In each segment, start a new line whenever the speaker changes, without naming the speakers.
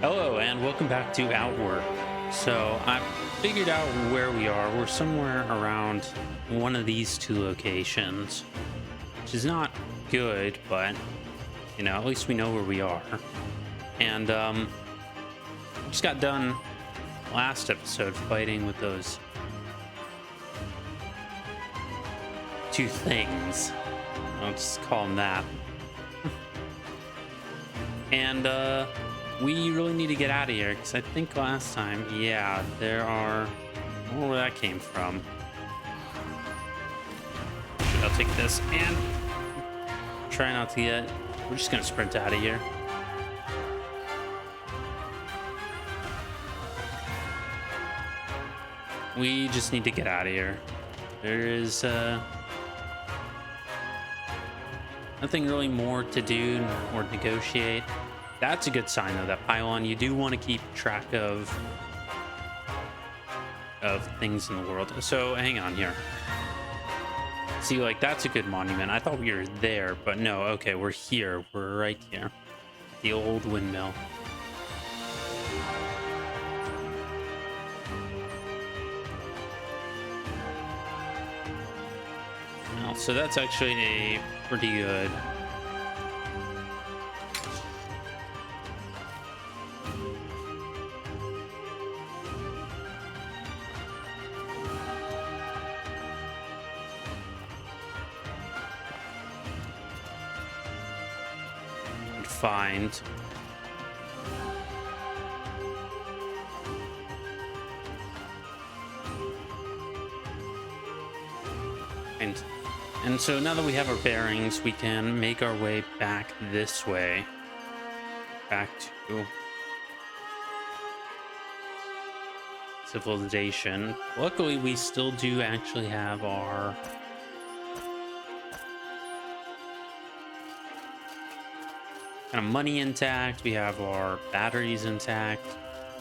Hello and welcome back to Outwork. So I figured out where we are. We're somewhere around one of these two locations, which is not good, but at least we know where we are. And we just got done last episode fighting with those two things. I'll just call them that. And we really need to get out of here because I think last time, yeah, there are. I don't know where that came from. I'll take this and try not to get. We're just gonna sprint out of here. We just need to get out of here. There is nothing really more to do or negotiate. That's a good sign, though, that pylon. You do want to keep track of things in the world. So hang on here. See, like, that's a good monument. I thought we were there, but no. Okay, we're here. We're right here. The old windmill. Well, so that's actually a pretty good. Find and so now that we have our bearings, we can make our way back this way, back to civilization. Luckily, we still do actually have our kind of money intact. We have our batteries intact,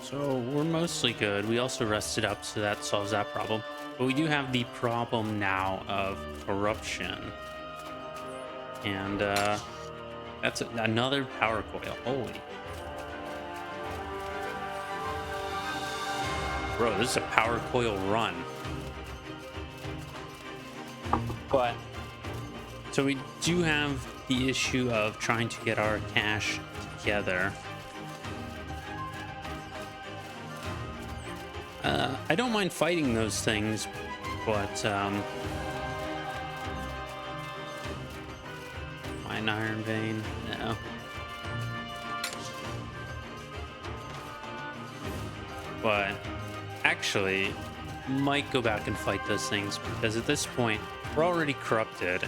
so we're mostly good. We also rested up, so that solves that problem. But we do have the problem now of corruption, and that's another power coil. Holy, bro, this is a power coil run. But so we do have the issue of trying to get our cash together. I don't mind fighting those things, but mine iron vein, no. But actually, might go back and fight those things because at this point we're already corrupted.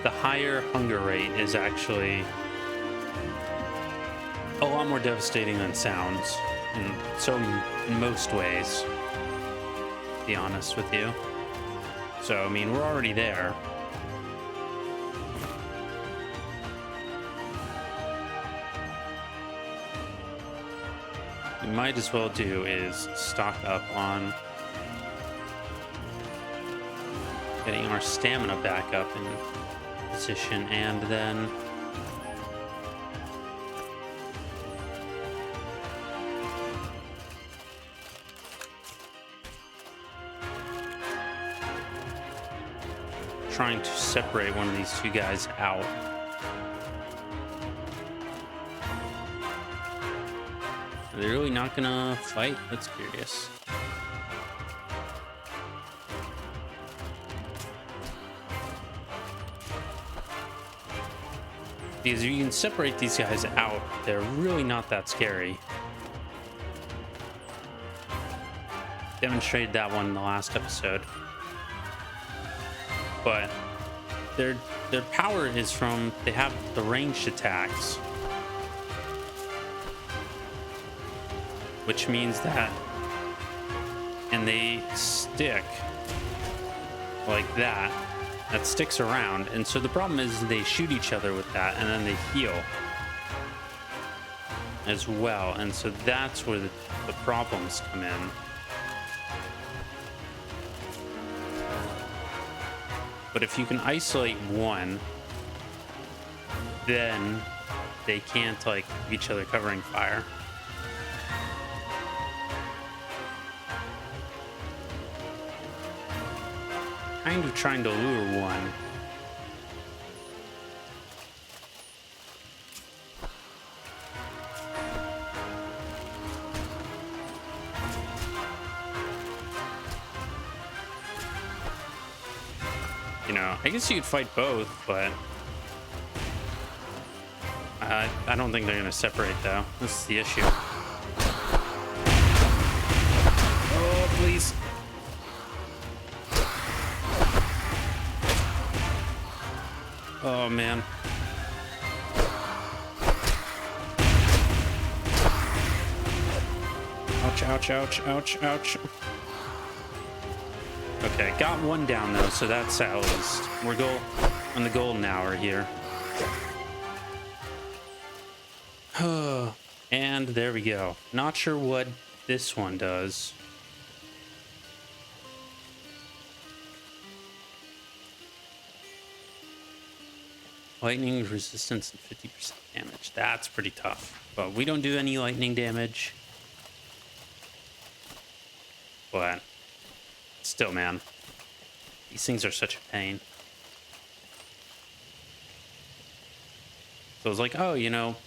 The higher hunger rate is actually a lot more devastating than sounds, in most ways, to be honest with you. So, I mean, we're already there. We might as well do is stock up on getting our stamina back up in position, and then trying to separate one of these two guys out. Are they really not gonna fight? That's curious. Because if you can separate these guys out, they're really not that scary. Demonstrated that one in the last episode. But their power is from, they have the ranged attacks, which means that, and they stick like that. That sticks around, and so the problem is they shoot each other with that, and then they heal as well, and so that's where the problems come in. But if you can isolate one, then they can't like give each other covering fire. Kind of trying to lure one. You know, I guess you could fight both, but I don't think they're going to separate, though. This is the issue. Oh, please. Oh, man. Ouch, ouch, ouch, ouch, ouch. Okay, got one down, though, so that's at least. We're on the golden hour here. And there we go. Not sure what this one does. Lightning resistance and 50% damage. That's pretty tough. But we don't do any lightning damage. But still, man. These things are such a pain. So I was like, oh, you know,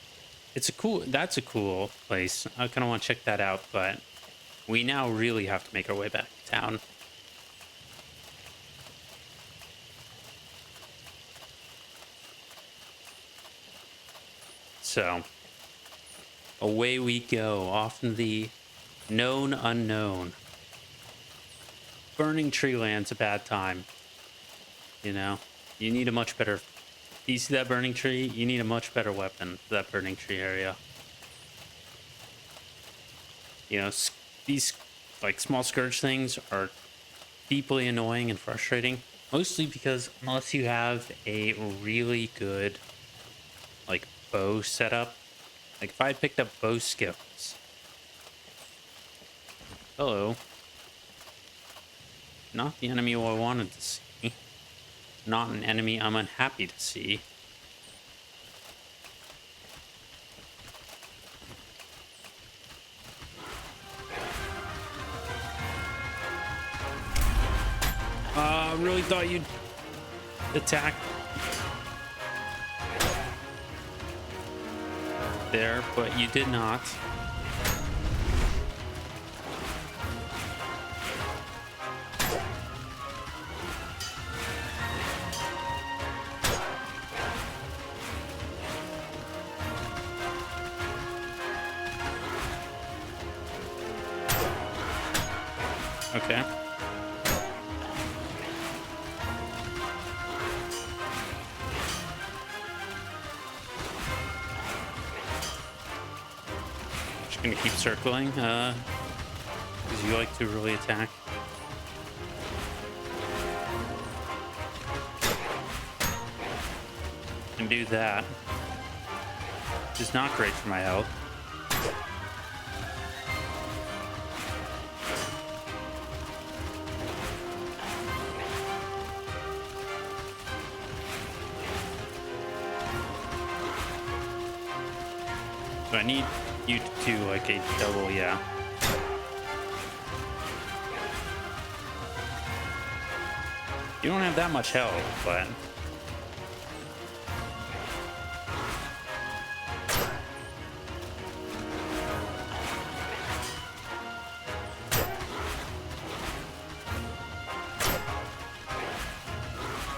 that's a cool place. I kind of want to check that out, but we now really have to make our way back to town. So away we go, off in the known unknown. Burning tree land's a bad time. You know, you need a much better. You see that burning tree? You need a much better weapon for that burning tree area. You know, these like small scourge things are deeply annoying and frustrating. Mostly because unless you have a really good like bow setup, like if I picked up bow skills. Hello. Not the enemy I wanted to see. Not an enemy I'm unhappy to see. I really thought you'd attack there, but you did not. Okay. Just gonna keep circling, because you like to really attack. And do that. Which is not great for my health. So I need you to do like a double, yeah. You don't have that much health, but...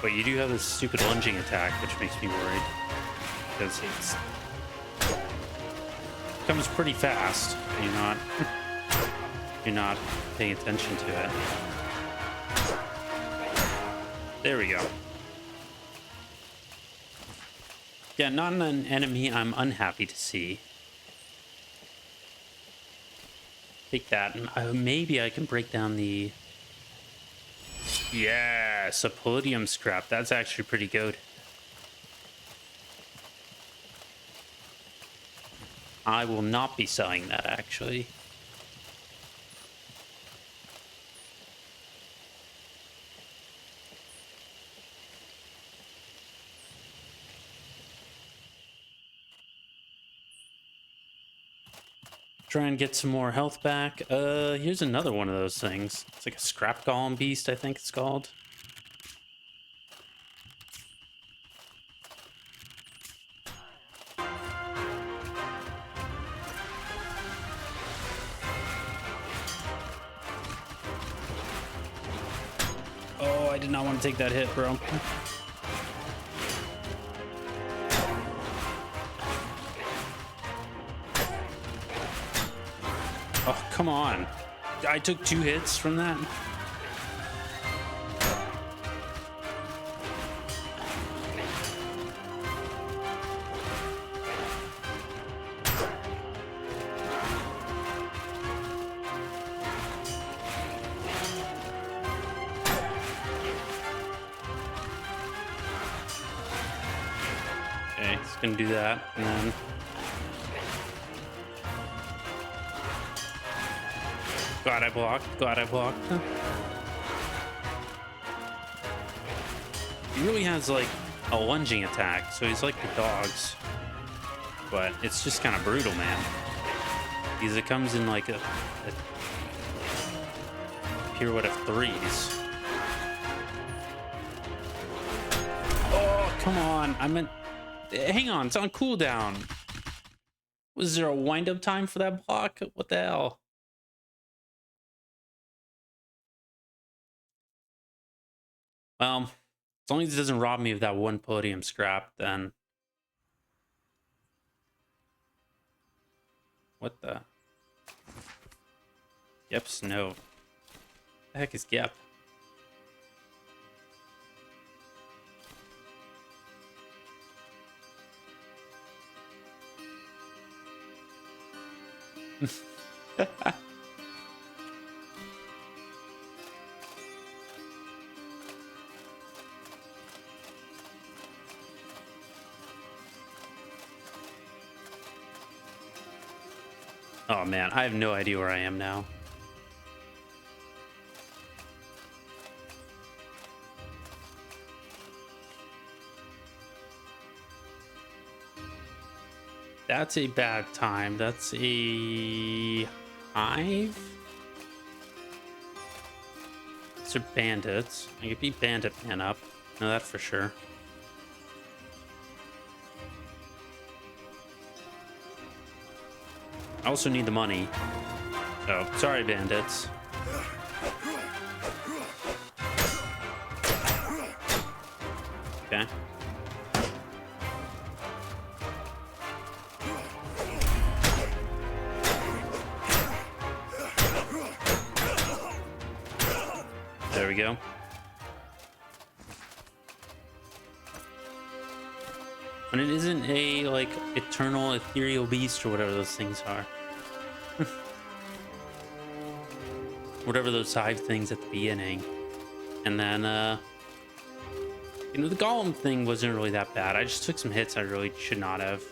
But you do have this stupid lunging attack, which makes me worried. Because it's... comes pretty fast, and you're not paying attention to it. There we go. Yeah, not an enemy I'm unhappy to see. Take that, and maybe I can break down the... Yes, a palladium scrap. That's actually pretty good. I will not be selling that, actually. Try and get some more health back. Here's another one of those things. It's like a scrap golem beast, I think it's called. Oh, I did not want to take that hit, bro. Oh, come on. I took 2 hits from that. Okay, it's gonna do that, and then glad I blocked. Glad I blocked. He really has like a lunging attack, so he's like the dogs, but it's just kind of brutal, man. Because it comes in like a pirouette of 3s. Oh, come on! I meant. Hang on, it's on cooldown. Was there a wind-up time for that block? What the hell? Well, as long as it doesn't rob me of that 1 podium scrap, then... What the? Gep's note. The heck is Gep? Oh man, I have no idea where I am now. That's a bad time. That's a hive? These are bandits. I could beat Bandit Man up. Know that for sure. I also need the money. Oh, sorry, bandits. Okay. There we go. And it isn't a, like, eternal ethereal beast or whatever those things are. Whatever those 5 things at the beginning. And then, you know, the golem thing wasn't really that bad. I just took some hits I really should not have.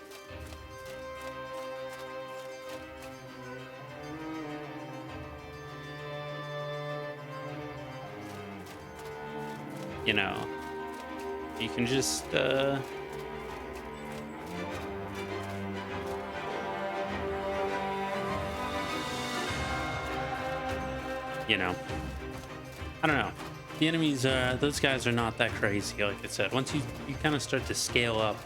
You know, you can just, you know, I don't know. The enemies, those guys are not that crazy, like I said. Once you kind of start to scale up.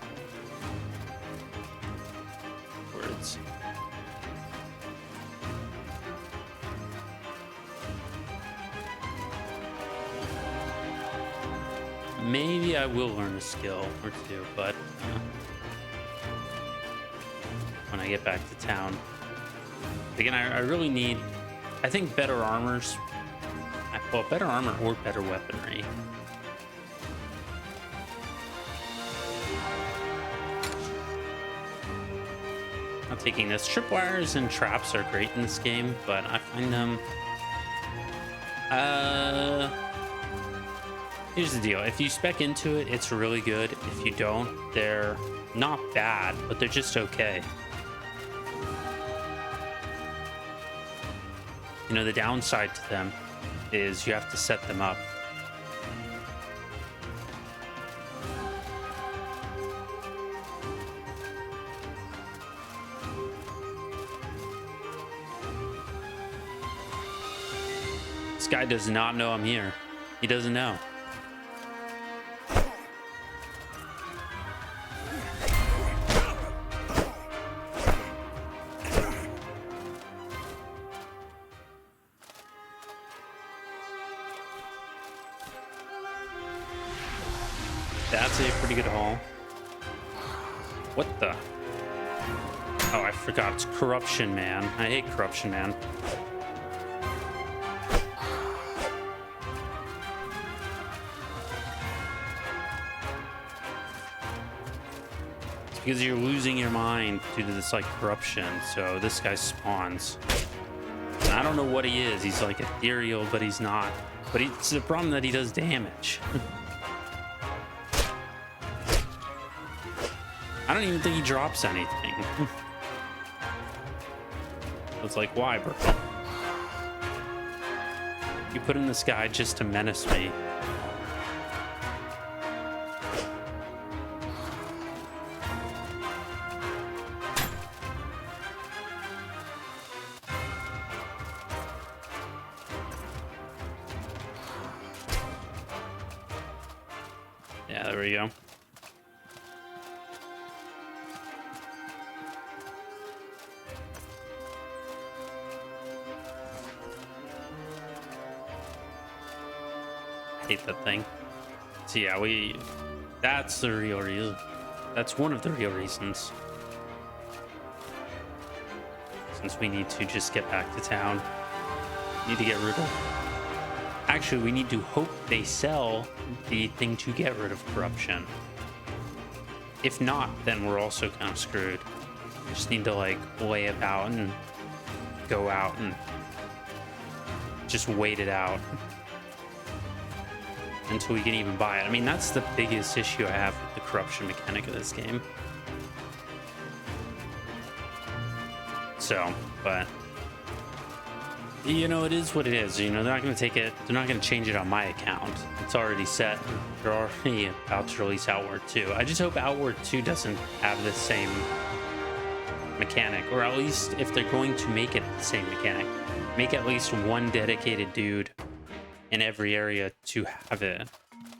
Words. Maybe I will learn a skill or 2, but when I get back to town. Again, I really need, I think, better armors. Well, better armor or better weaponry. I'm taking this. Tripwires and traps are great in this game, but I find them... Here's the deal. If you spec into it, it's really good. If you don't, they're not bad, but they're just okay. You know, the downside to them is you have to set them up. This guy does not know I'm here. He doesn't know. That's a pretty good haul. What the? Oh, I forgot. It's Corruption Man. I hate Corruption Man. It's because you're losing your mind due to this, like, corruption. So this guy spawns. And I don't know what he is. He's, like, ethereal, but he's not. But it's the problem that he does damage. I don't even think he drops anything. It's like, why, bro? You put in this guy just to menace me. Yeah, there we go. Hate that thing. So yeah, that's the real reason. That's one of the real reasons. Since we need to just get back to town. Need to get rid of. Actually, we need to hope they sell the thing to get rid of corruption. If not, then we're also kind of screwed. We just need to like lay about and go out and just wait it out until we can even buy it. I mean, that's the biggest issue I have with the corruption mechanic of this game. So, but you know, it is what it is. You know, they're not going to take it. They're not going to change it on my account. It's already set. They're already about to release Outward 2. I just hope Outward 2 doesn't have the same mechanic, or at least if they're going to make it the same mechanic, make at least one dedicated dude in every area to have it,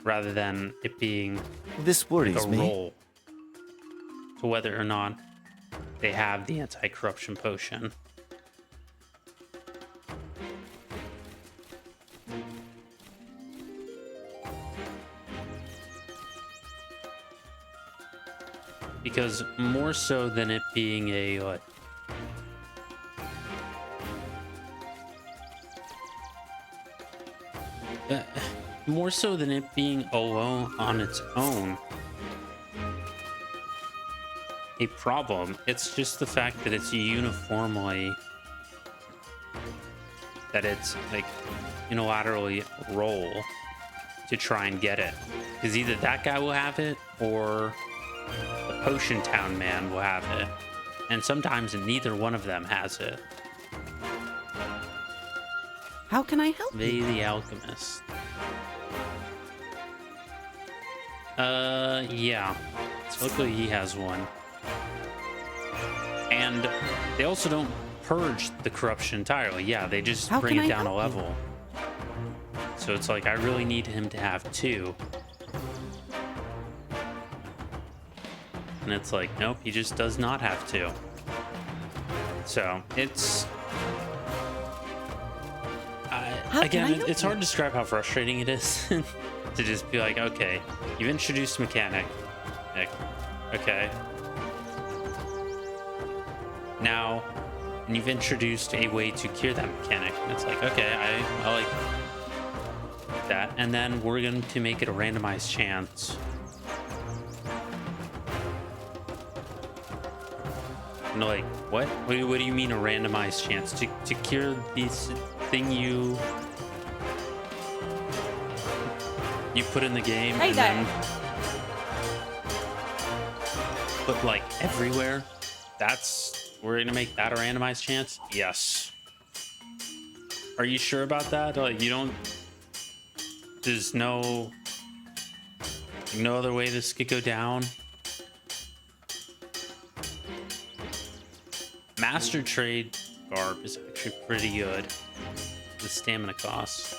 rather than it being
this worries
a role to whether or not they have the anti-corruption potion. Because more so than it being a more so than it being alone on its own a problem, it's just the fact that it's uniformly, that it's like unilaterally roll to try and get it, because either that guy will have it or the Potion Town man will have it, and sometimes neither one of them has it.
How can I help
They
you?
the alchemist. Yeah. So luckily he has one. And they also don't purge the corruption entirely. Yeah, they just
How
bring
can
it
I
down a
help you?
level. So it's like, I really need him to have 2. And it's like, nope, he just does not have 2. So it's... again, it's hard to describe how frustrating it is to just be like, okay, you've introduced a mechanic. Like, okay. Now, and you've introduced a way to cure that mechanic. And it's like, okay, I like that. And then we're going to make it a randomized chance. And like, what? What do you mean a randomized chance? To cure this thing you put in the game,
Hey
and
there.
then put like everywhere? We're gonna make that a randomized chance? Yes. Are you sure about that? Like, you don't... There's no other way this could go down? Master Trade Garb is actually pretty good. The stamina costs.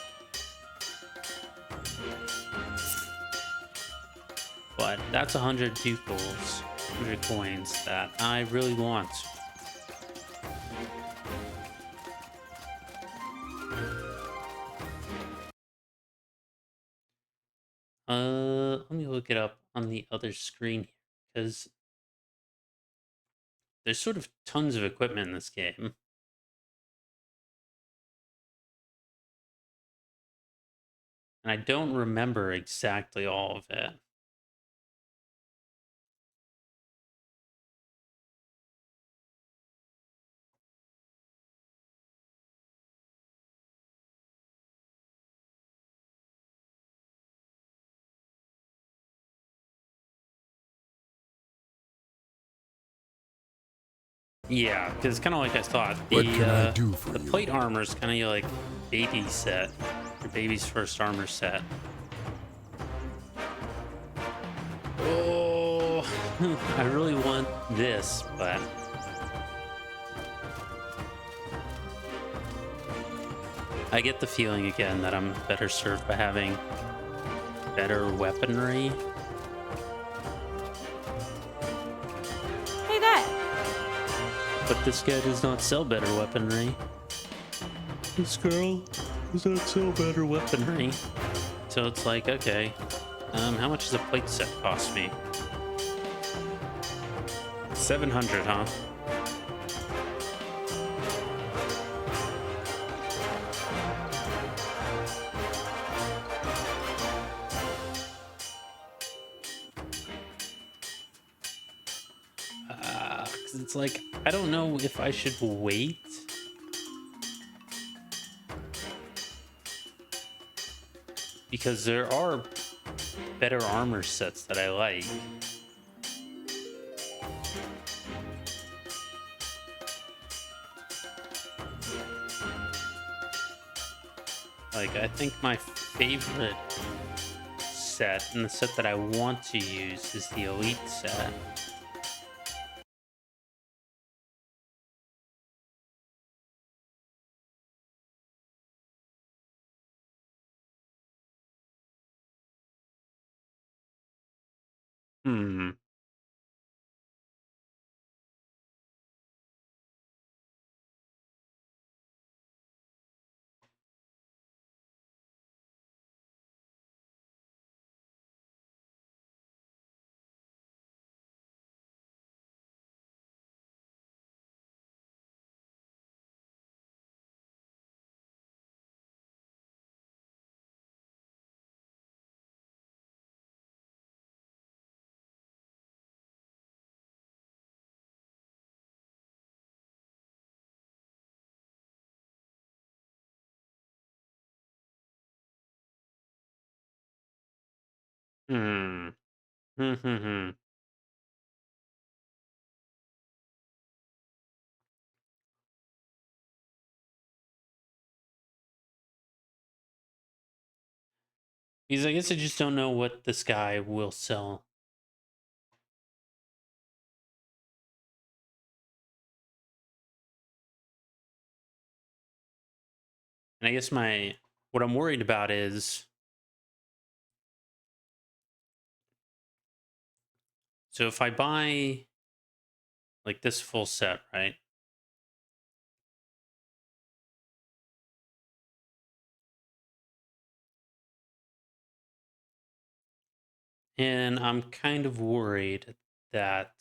but that's 100 ducals, 100 coins that I really want. Let me look it up on the other screen here, because there's sort of tons of equipment in this game. And I don't remember exactly all of it. Yeah, because kind of like I thought,
What can I do for
the
you?
plate armor is kind of your like baby set, your baby's first armor set. Oh, I really want this, but I get the feeling again that I'm better served by having better weaponry.
Hey there!
But this guy does not sell better weaponry. This girl does not sell better weaponry. So it's like, okay, how much does a plate set cost me? 700, huh? Because it's like, I don't know if I should wait. Because there are better armor sets that I like. Like, I think my favorite set, and the set that I want to use, is the Elite set. Hmm. Hmm. Hmm. Hmm. Hmm. Because I guess I just don't know what this guy will sell. And I guess what I'm worried about is, so if I buy like this full set, right? And I'm kind of worried that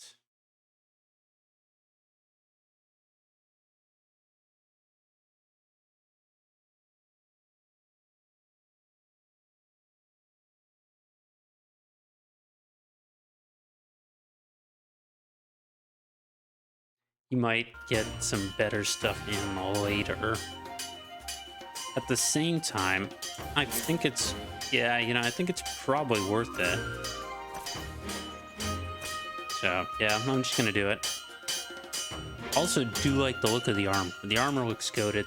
you might get some better stuff in later. At the same time, I think it's, yeah, I think it's probably worth it. So, yeah, I'm just gonna do it. Also, do like the look of the arm. The armor looks goated.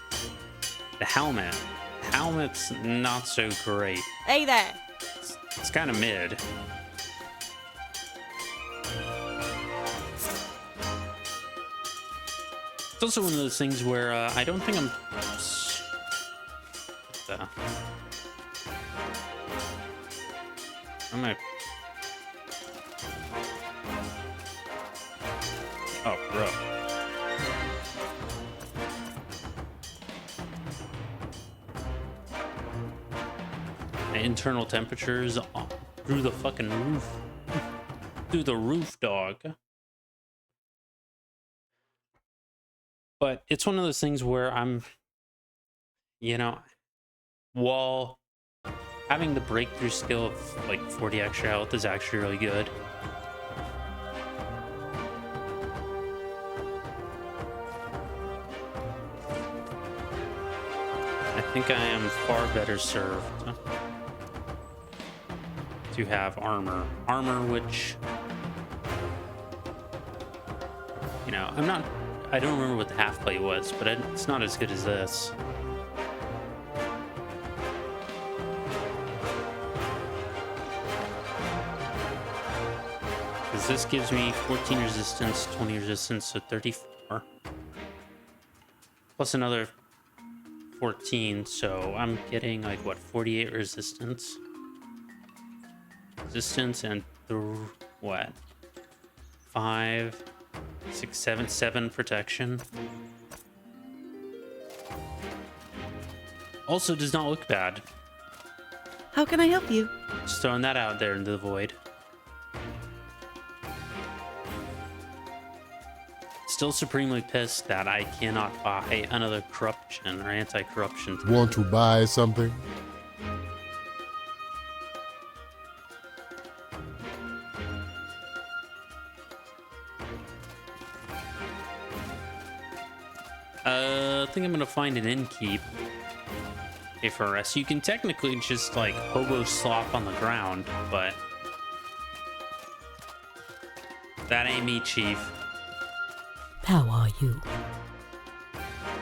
The helmet's not so great.
Hey there!
It's kind of mid. It's also one of those things where I don't think I'm... What the... I'm gonna... Oh, bro. My internal temperatures through the fucking roof. Through the roof, dog. But it's one of those things where I'm, while having the breakthrough skill of like 40 extra health is actually really good. I think I am far better served to have armor. Armor, which, I don't remember what the half plate was, but it's not as good as this. Because this gives me 14 resistance, 20 resistance, so 34. Plus another 14, so I'm getting like, what, 48 resistance? Resistance and what? 5, 6, 7 protection. Also does not look bad.
How can I help you?
Just throwing that out there into the void. Still supremely pissed that I cannot buy another corruption or anti-corruption.
Want to buy something?
I think I'm gonna find an innkeep. Okay, for a rest. You can technically just like hobo slop on the ground, but that ain't me, chief.
How are you?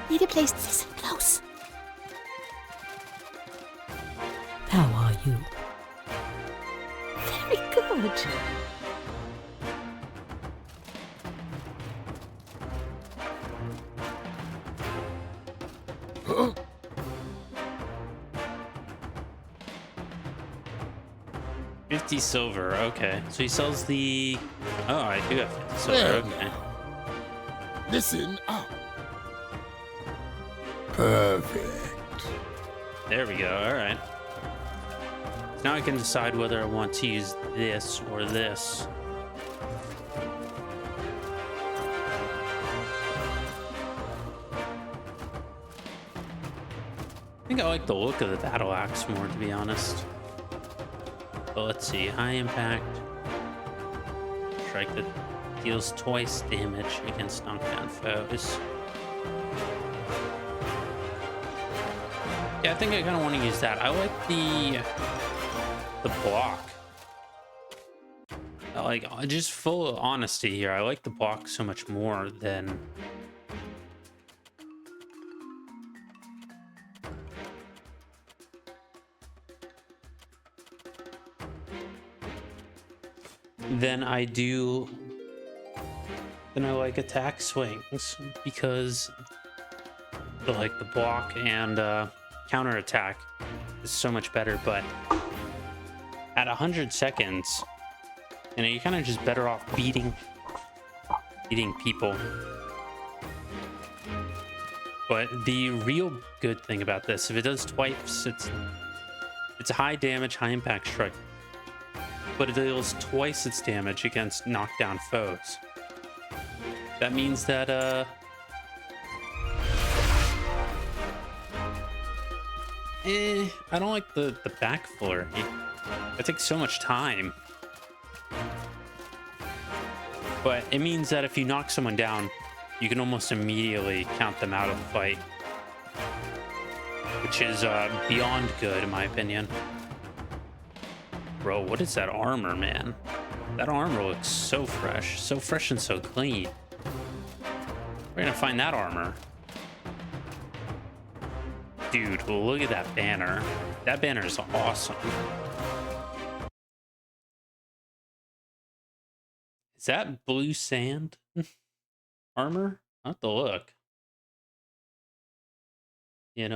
Need a place to listen close. How are you? Very good.
Huh?
50 silver, okay. So he sells the... Oh, I do have 50 silver,
Well,
okay.
Listen up. Perfect.
There we go, alright. Now I can decide whether I want to use this or this. I think I like the look of the battle axe more, to be honest. But let's see, high impact. Strike that deals twice damage against knockdown foes. Yeah, I think I kind of want to use that. I like the block. Like, just full honesty here, I like the block so much more than... than I do... than I like attack swings, because the block and counter attack is so much better. But at 100 seconds, you're kind of just better off beating people. But the real good thing about this, if it does twice, it's a high damage, high impact strike, but it deals twice its damage against knockdown foes. That means that I don't like the back flurry. It takes so much time. But it means that if you knock someone down, you can almost immediately count them out of the fight, which is beyond good in my opinion. Bro, what is that armor, man? That armor looks so fresh and so clean. We're gonna find that armor. Dude, look at that banner. That banner is awesome. Is that blue sand armor? I'll have to look. I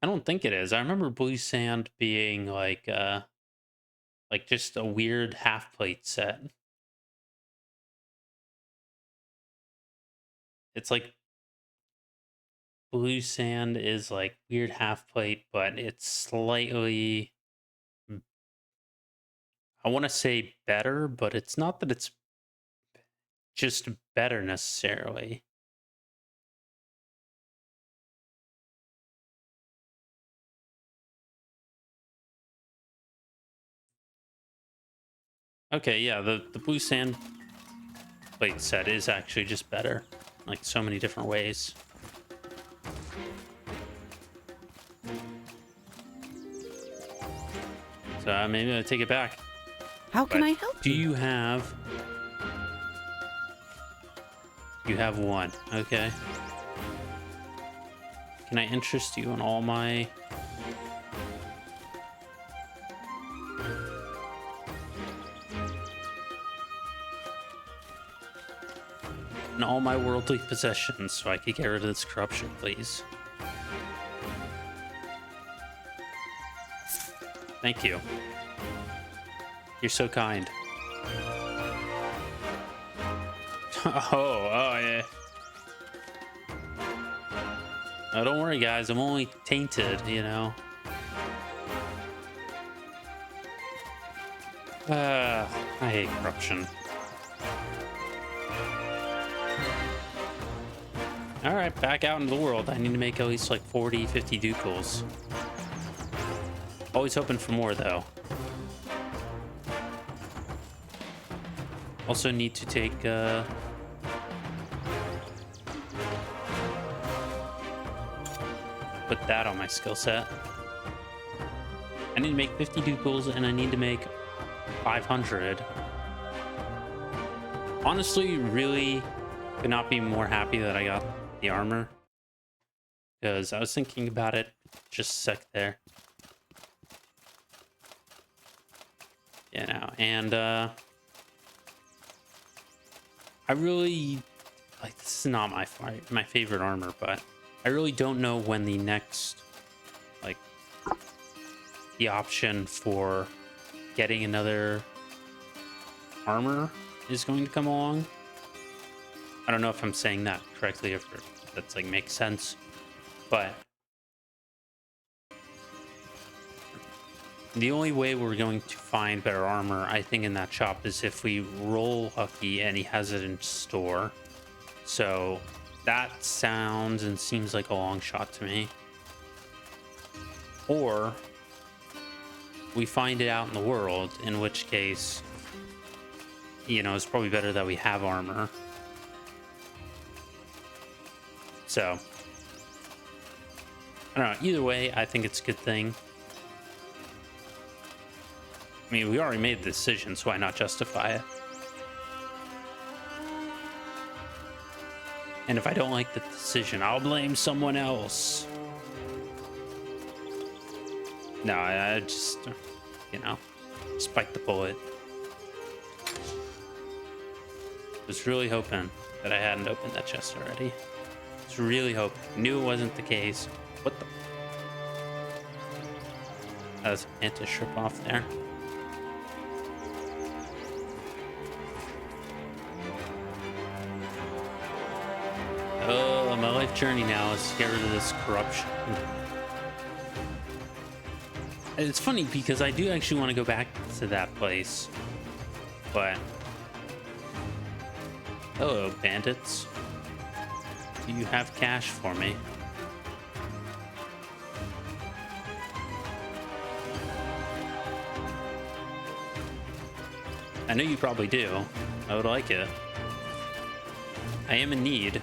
don't think it is. I remember blue sand being like just a weird half plate set. It's like blue sand is like weird half plate, but it's slightly, I want to say better, but it's not that it's just better necessarily. Okay, yeah, the blue sand plate set is actually just better, like so many different ways. So maybe I'll take it back.
How can
But
I help
do
you?
you have? You have one. Okay. Can I interest you in all my? In all my worldly possessions, so I could get rid of this corruption, please. Thank you. You're so kind. Oh yeah. Oh, don't worry, guys. I'm only tainted, you know. I hate corruption. All right, back out into the world. I need to make at least like 40, 50 ducals. Always hoping for more, though. Also need to take, put that on my skill set. I need to make 50 ducals, and I need to make 500. Honestly, really could not be more happy that I got the armor. Because I was thinking about it just a sec there. You know, and I really like, this is not my favorite armor, but I really don't know when the next, like, the option for getting another armor is going to come along. I don't know if I'm saying that correctly, if that's like makes sense, but the only way we're going to find better armor, I think, in that shop is if we roll lucky and he has it in store. So that sounds and seems like a long shot to me. Or we find it out in the world, in which case, you know, it's probably better that we have armor. So, I don't know. Either way, I think it's a good thing. I mean, we already made the decision, so why not justify it? And if I don't like the decision, I'll blame someone else. No, I just, you know, spike the bullet. Was really hoping that I hadn't opened that chest already. Was really hoping. Knew it wasn't the case. What the? That was an anti-strip off there. Oh, my life journey now is to get rid of this corruption. It's funny because I do actually want to go back to that place, but hello, bandits. Do you have cash for me? I know you probably do. I would like it. I am in need.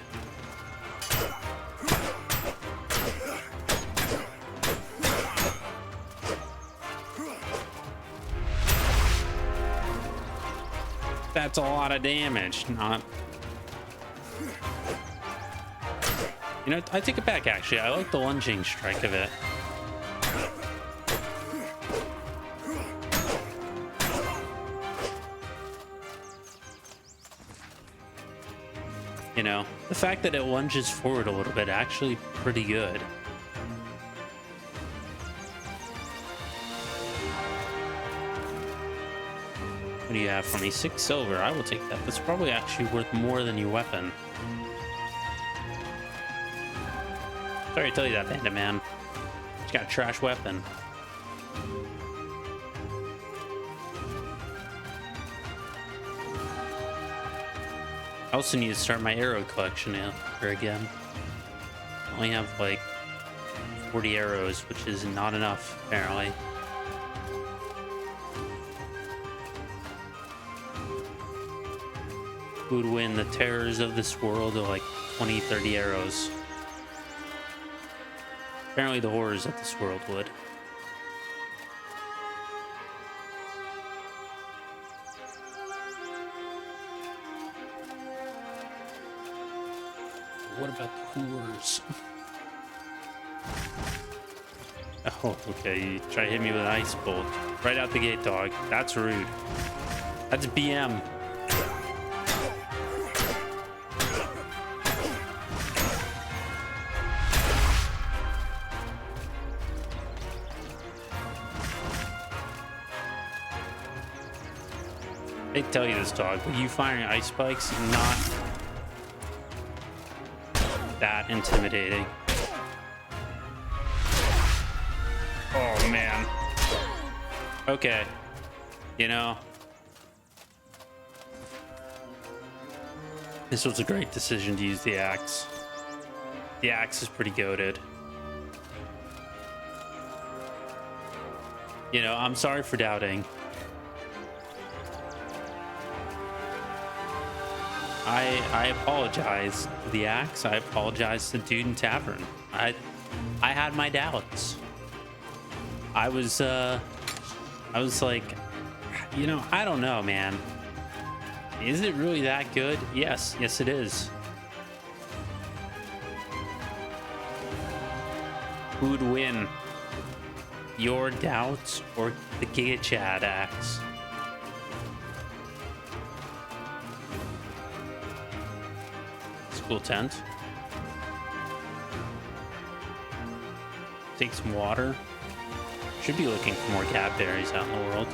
That's a lot of damage. Not. You know, I take it back, actually. I like the lunging strike of it. You know, the fact that it lunges forward a little bit, actually pretty good. What do you have for me? 6 silver. I will take that. That's probably actually worth more than your weapon. Sorry to tell you that, Bandit Man. She's got a trash weapon. I also need to start my arrow collection here again. I only have like 40 arrows, which is not enough, apparently. Who would win? The terrors of this world are like 20, 30 arrows. Apparently the horrors of this world would. What about the horrors? Oh, okay. You try to hit me with an ice bolt. Right out the gate, dog. That's rude. That's BM. They tell you this, dog, but you firing ice spikes is not that intimidating. Oh, man. Okay. You know, this was a great decision to use the axe. The axe is pretty goated. You know, I'm sorry for doubting. I apologize to the axe. I apologize to Dude in Tavern. I had my doubts. I was like, you know, I don't know, man. Is it really that good? Yes, it is. Who would win? Your doubts or the Giga Chad axe? School tent. Take some water. Should be looking for more cat berries out in the world.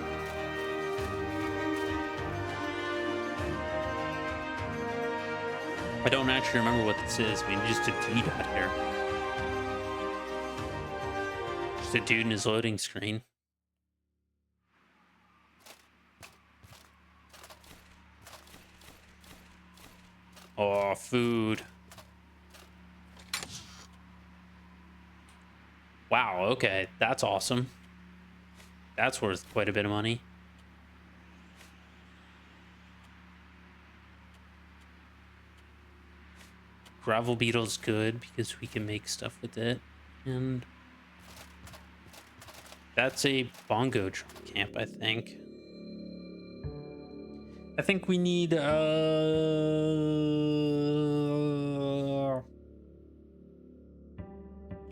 I don't actually remember what this is. I mean, just a dude out here. Just a dude in his loading screen. Oh, food. Wow, okay. That's awesome. That's worth quite a bit of money. Gravel beetle's good because we can make stuff with it. And that's a bongo drum camp, I think. I think we need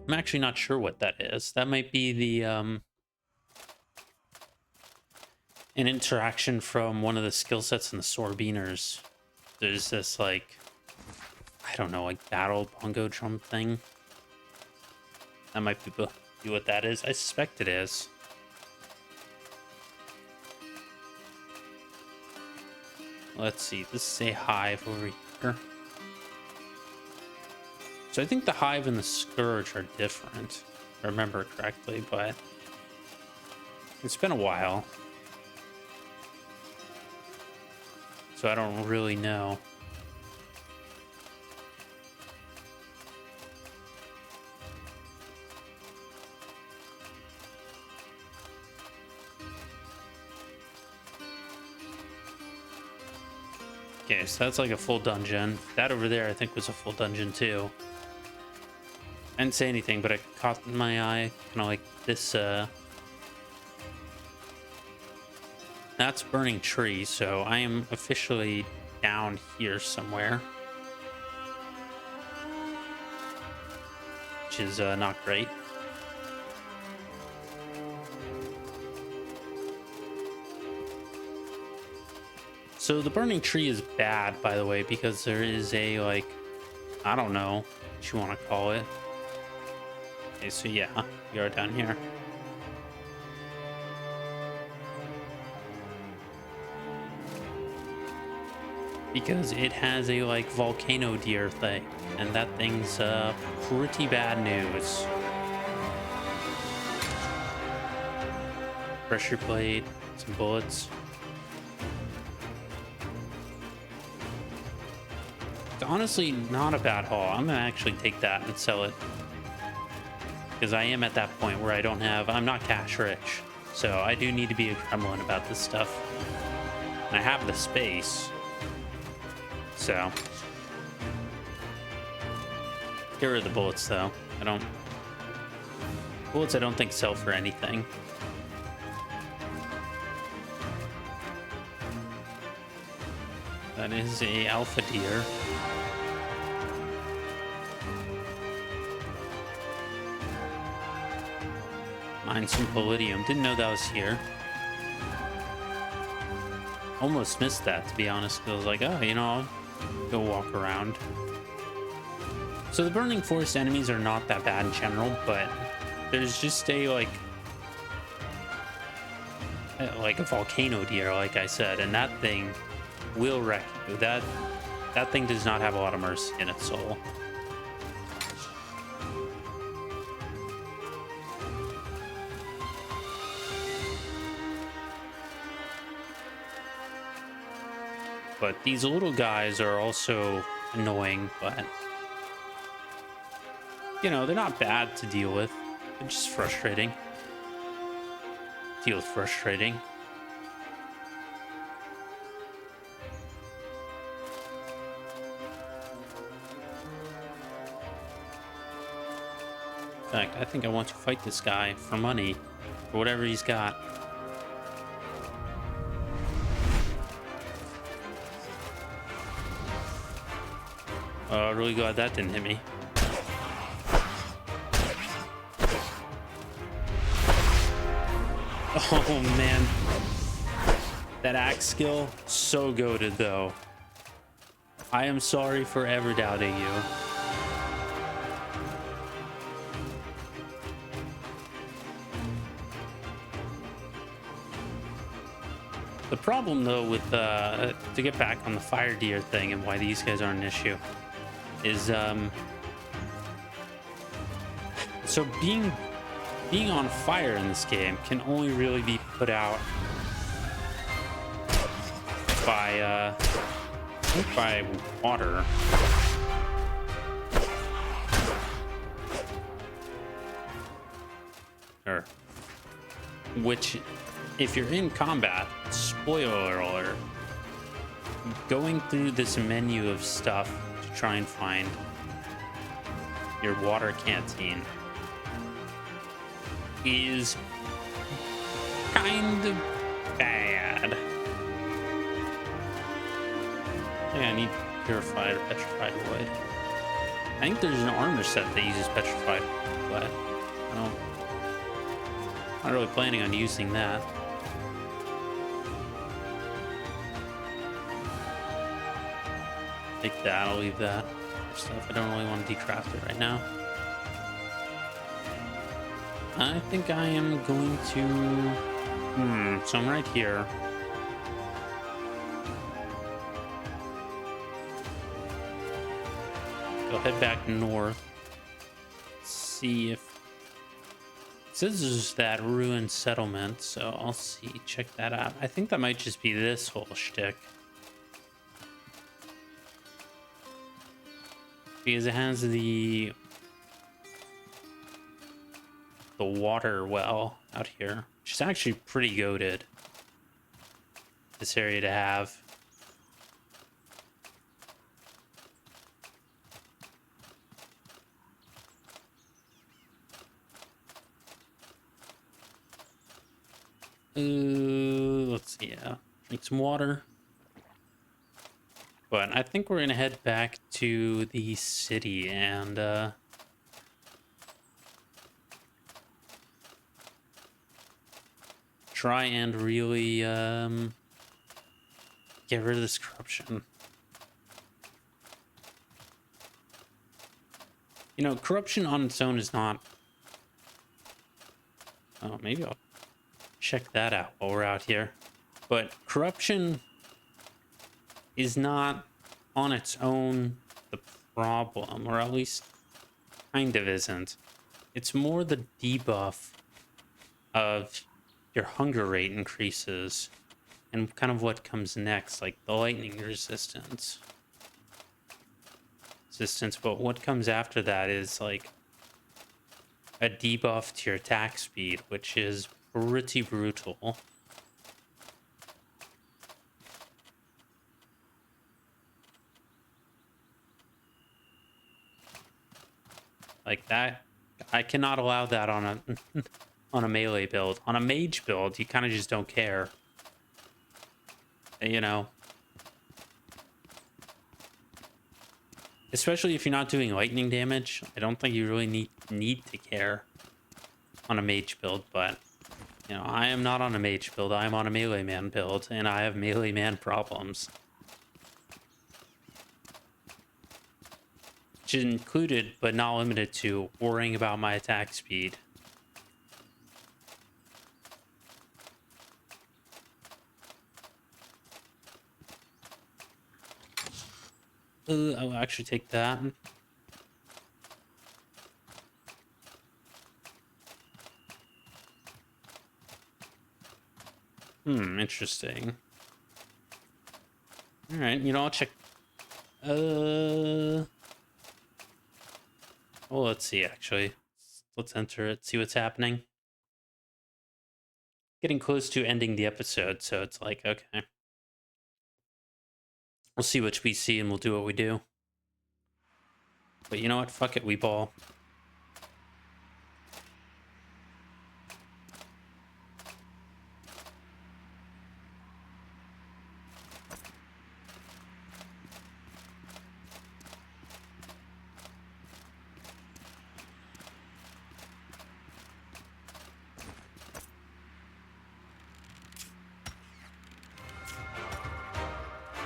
I'm actually not sure what that is. That might be the an interaction from one of the skill sets in the Sorbiners. There's this like, I don't know, like battle bongo drum thing. That might be what that is. I suspect it is. Let's see. This is a hive over here. So I think the hive and the scourge are different, if I remember correctly, but it's been a while. So I don't really know. Okay, so that's like a full dungeon. That over there I think was a full dungeon too. I didn't say anything, but it caught my eye, kind of like this, that's burning tree, so I am officially down here somewhere. Which is not great. So the burning tree is bad, by the way, because there is a, like, I don't know what you want to call it. Okay, so yeah, we are down here. because it has a like volcano deer thing, and that thing's pretty bad news. Pressure plate, some bullets. It's honestly not a bad haul. I'm gonna actually take that and sell it, because I am at that point where I'm not cash rich, so I do need to be a gremlin about this stuff. And I have the space, so get rid of the bullets though. Bullets I don't think sell for anything. That is a alpha deer. Mine some palladium. Didn't know that was here. Almost missed that, to be honest. I was like, oh, I'll go walk around. So the burning forest enemies are not that bad in general, but there's just a like a volcano deer, like I said, and that thing will wreck you. That thing does not have a lot of mercy in its soul. But these little guys are also annoying, but they're not bad to deal with. They're just frustrating. Feels frustrating. In fact, I think I want to fight this guy for money, for whatever he's got. Really glad that didn't hit me. Oh man, that axe skill, so goated though. I am sorry for ever doubting you. The problem though with to get back on the fire deer thing and why these guys aren't an issue is so being on fire in this game can only really be put out by I think by water. Or which, if you're in combat, spoiler alert, going through this menu of stuff to try and find your water canteen is kind of bad. Yeah, I need purified or petrified wood. I think there's an armor set that uses petrified, but I'm not really planning on using that. Take that, I'll leave that stuff. I don't really want to decraft it right now. I think I am going to... so I'm right here. Go head back north. See if... It says there's that ruined settlement, so I'll see. Check that out. I think that might just be this whole shtick. Because it has the water well out here, which is actually pretty goated. This area to have. Let's see. Yeah, drink some water. But I think we're gonna head back to the city and try and really get rid of this corruption. Corruption on its own is not... Oh, maybe I'll check that out while we're out here. But corruption is not on its own the problem, or at least kind of isn't. It's more the debuff of your hunger rate increases and kind of what comes next, like the lightning resistance. But what comes after that is like a debuff to your attack speed, which is pretty brutal. Like that, I cannot allow that on a on a melee build. On a mage build, you kind of just don't care. You know, especially if you're not doing lightning damage, I don't think you really need to care on a mage build. But you know, I am not on a mage build. I am on a melee man build, and I have melee man problems, which is included but not limited to worrying about my attack speed. I'll actually take that. Interesting. All right, you know, I'll check. Well, let's see, actually. Let's enter it, see what's happening. Getting close to ending the episode, so it's like, okay. We'll see what we see and we'll do what we do. But you know what? Fuck it, we ball.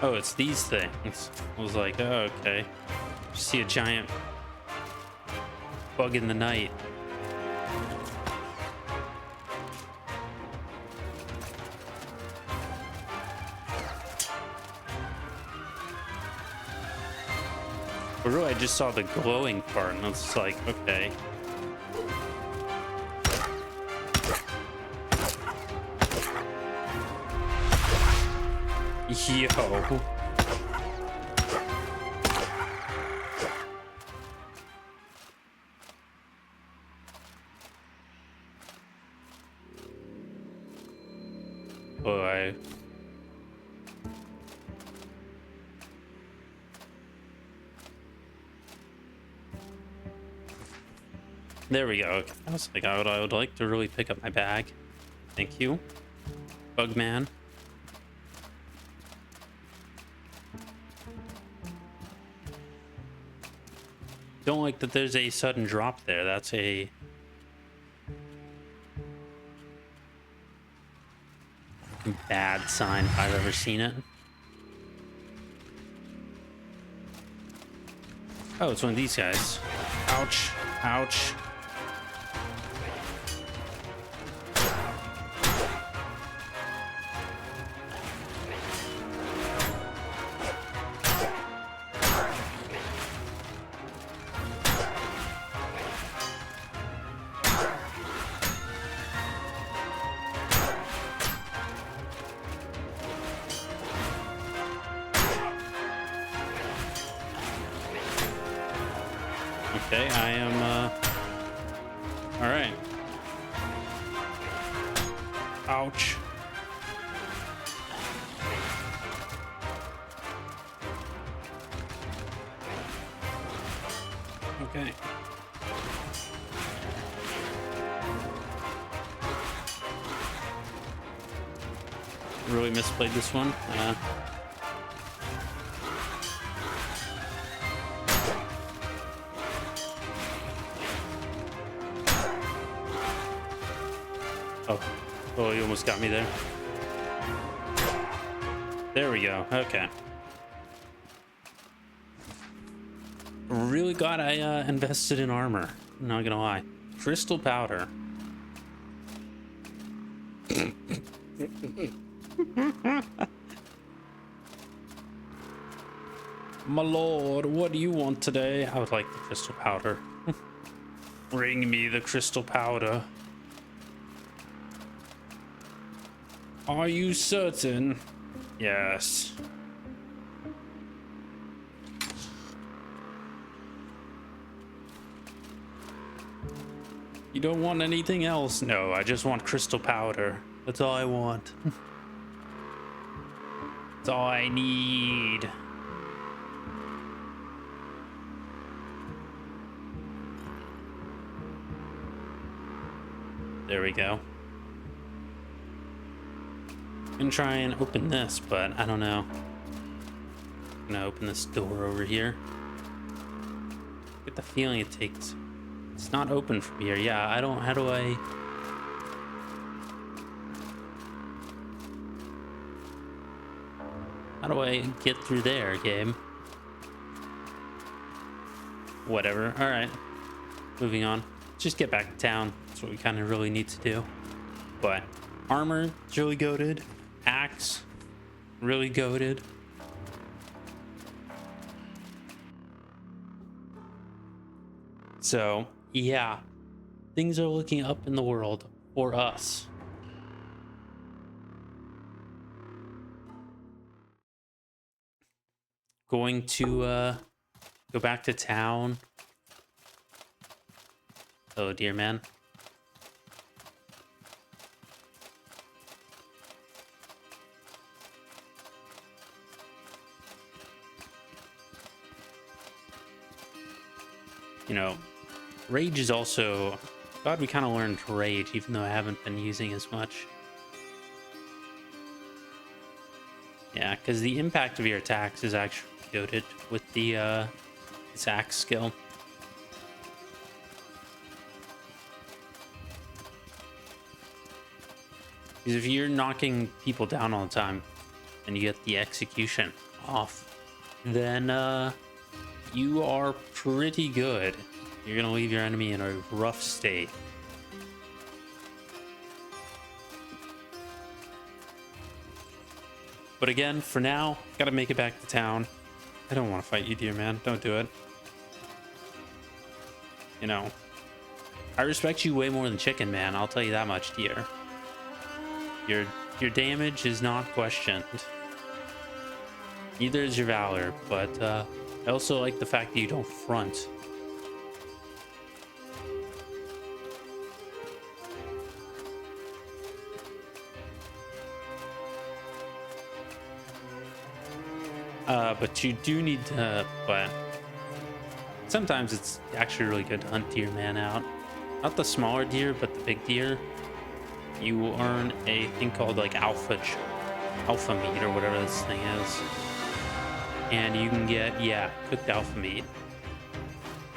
Oh, it's these things. I was like, oh, okay. See a giant bug in the night. But really, I just saw the glowing part, and I was like, okay. Yo. Boy. There we go. Okay. I was like, I would like to really pick up my bag. Thank you, Bugman. Don't like that there's a sudden drop there. That's a bad sign if I've ever seen it. Oh, it's one of these guys. Ouch. Ouch. Okay, I am, all right. Ouch. Okay. Really misplayed this one. Oh, you almost got me there. There we go. Okay. Really glad I invested in armor. Not gonna lie. Crystal powder. My lord, what do you want today? I would like the crystal powder. Bring me the crystal powder. Are you certain? Yes. You don't want anything else? No, I just want crystal powder. That's all I want. That's all I need. There we go. I'm gonna try and open this, but I don't know. I'm gonna open this door over here. Get the feeling it takes. It's not open from here. Yeah, I don't. How do I? How do I get through there, game? Whatever. All right. Moving on. Just get back to town. That's what we kind of really need to do. But armor is really goated. Axe, really goated. So, yeah. Things are looking up in the world for us. Going to go back to town. Oh dear, man. You know, rage is also... Glad we kind of learned rage, even though I haven't been using as much. Yeah, because the impact of your attacks is actually goated with the axe skill. Because if you're knocking people down all the time and you get the execution off, then you are pretty good. You're gonna leave your enemy in a rough state. But again, for now, gotta make it back to town. I don't want to fight you, dear man. Don't do it. You know, I respect you way more than Chicken Man. I'll tell you that much, dear. Your damage is not questioned. Neither is your valor, but I also like the fact that you don't front. But you do need to, but sometimes it's actually really good to hunt deer man out. Not the smaller deer, but the big deer. You will earn a thing called like alpha meat or whatever this thing is. And you can get, yeah, cooked alpha meat,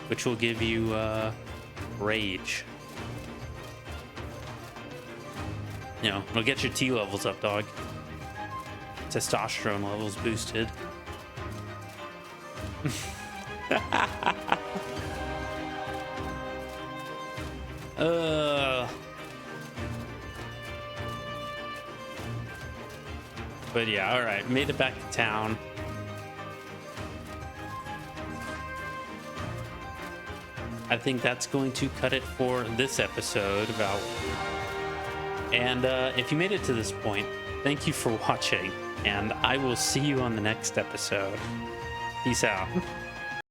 which will give you rage. You know, it'll get your T levels up, dog. Testosterone levels boosted. But yeah, all right, made it back to town. I think that's going to cut it for this episode about. And if you made it to this point, thank you for watching, and I will see you on the next episode. Peace out.